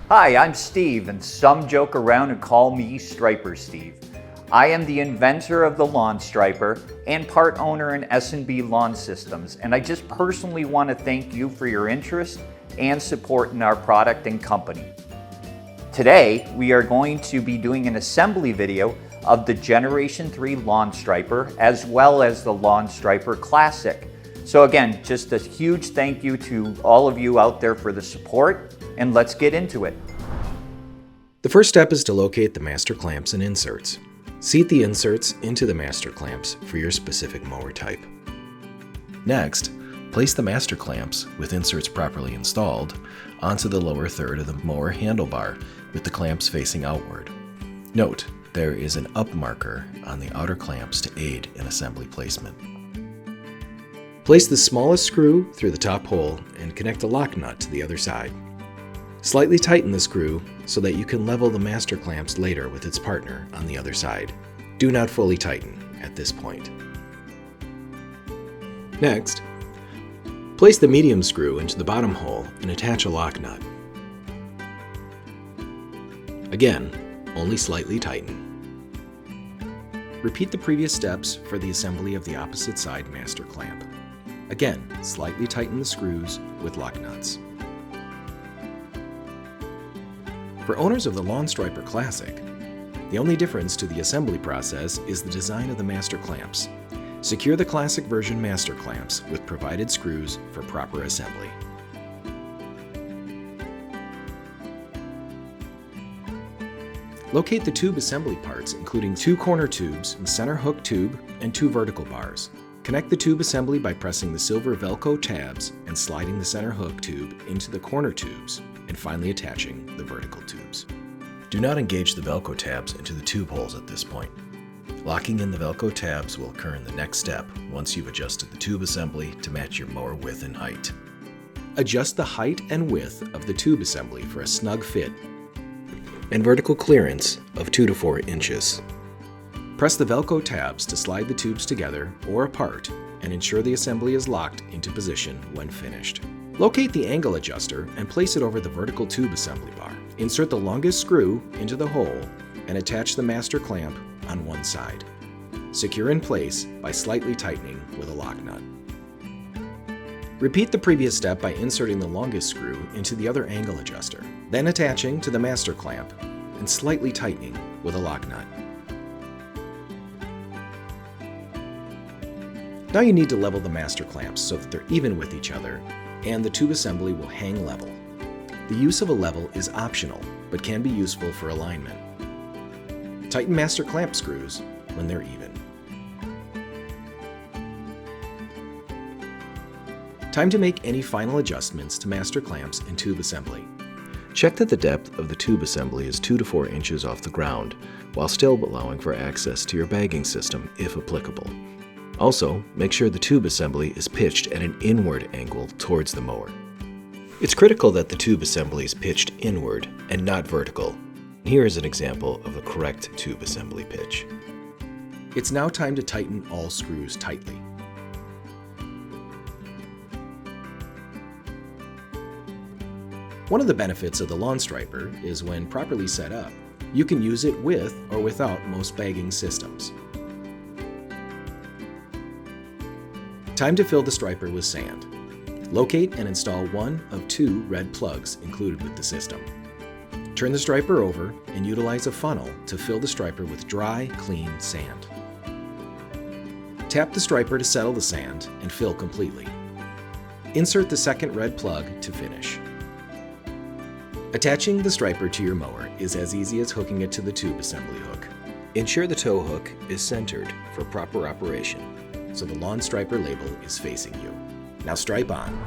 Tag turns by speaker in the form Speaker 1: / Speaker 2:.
Speaker 1: Hi, I'm Steve, and some joke around and call me Striper Steve. I am the inventor of the Lawn Striper and part owner in S&B Lawn Systems, and I just personally want to thank you for your interest and support in our product and company. Today, we are going to be doing an assembly video of the Generation 3 Lawn Striper as well as the Lawn Striper Classic. So again, just a huge thank you to all of you out there for the support, and let's get into it.
Speaker 2: The first step is to locate the master clamps and inserts. Seat the inserts into the master clamps for your specific mower type. Next, place the master clamps, with inserts properly installed, onto the lower third of the mower handlebar with the clamps facing outward. Note, there is an up marker on the outer clamps to aid in assembly placement. Place the smallest screw through the top hole and connect the lock nut to the other side. Slightly tighten the screw so that you can level the master clamps later with its partner on the other side. Do not fully tighten at this point. Next, place the medium screw into the bottom hole and attach a lock nut. Again, only slightly tighten. Repeat the previous steps for the assembly of the opposite side master clamp. Again, slightly tighten the screws with lock nuts. For owners of the Lawn Stryper Classic, the only difference to the assembly process is the design of the master clamps. Secure the Classic version master clamps with provided screws for proper assembly. Locate the tube assembly parts, including 2 corner tubes, a center hook tube, and 2 vertical bars. Connect the tube assembly by pressing the silver Velcro tabs and sliding the center hook tube into the corner tubes, and finally attaching the vertical tubes. Do not engage the Velcro tabs into the tube holes at this point. Locking in the Velcro tabs will occur in the next step once you've adjusted the tube assembly to match your mower width and height. Adjust the height and width of the tube assembly for a snug fit and vertical clearance of 2 to 4 inches. Press the Velcro tabs to slide the tubes together or apart and ensure the assembly is locked into position when finished. Locate the angle adjuster and place it over the vertical tube assembly bar. Insert the longest screw into the hole and attach the master clamp on one side. Secure in place by slightly tightening with a lock nut. Repeat the previous step by inserting the longest screw into the other angle adjuster, then attaching to the master clamp and slightly tightening with a lock nut. Now you need to level the master clamps so that they're even with each other and the tube assembly will hang level. The use of a level is optional, but can be useful for alignment. Tighten master clamp screws when they're even. Time to make any final adjustments to master clamps and tube assembly. Check that the depth of the tube assembly is 2 to 4 inches off the ground, while still allowing for access to your bagging system if applicable. Also, make sure the tube assembly is pitched at an inward angle towards the mower. It's critical that the tube assembly is pitched inward and not vertical. Here is an example of a correct tube assembly pitch. It's now time to tighten all screws tightly. One of the benefits of the Lawn Stryper is when properly set up, you can use it with or without most bagging systems. Time to fill the striper with sand. Locate and install one of 2 red plugs included with the system. Turn the striper over and utilize a funnel to fill the striper with dry, clean sand. Tap the striper to settle the sand and fill completely. Insert the second red plug to finish. Attaching the striper to your mower is as easy as hooking it to the tube assembly hook. Ensure the tow hook is centered for proper operation, so the Lawn Stryper label is facing you. Now stripe on.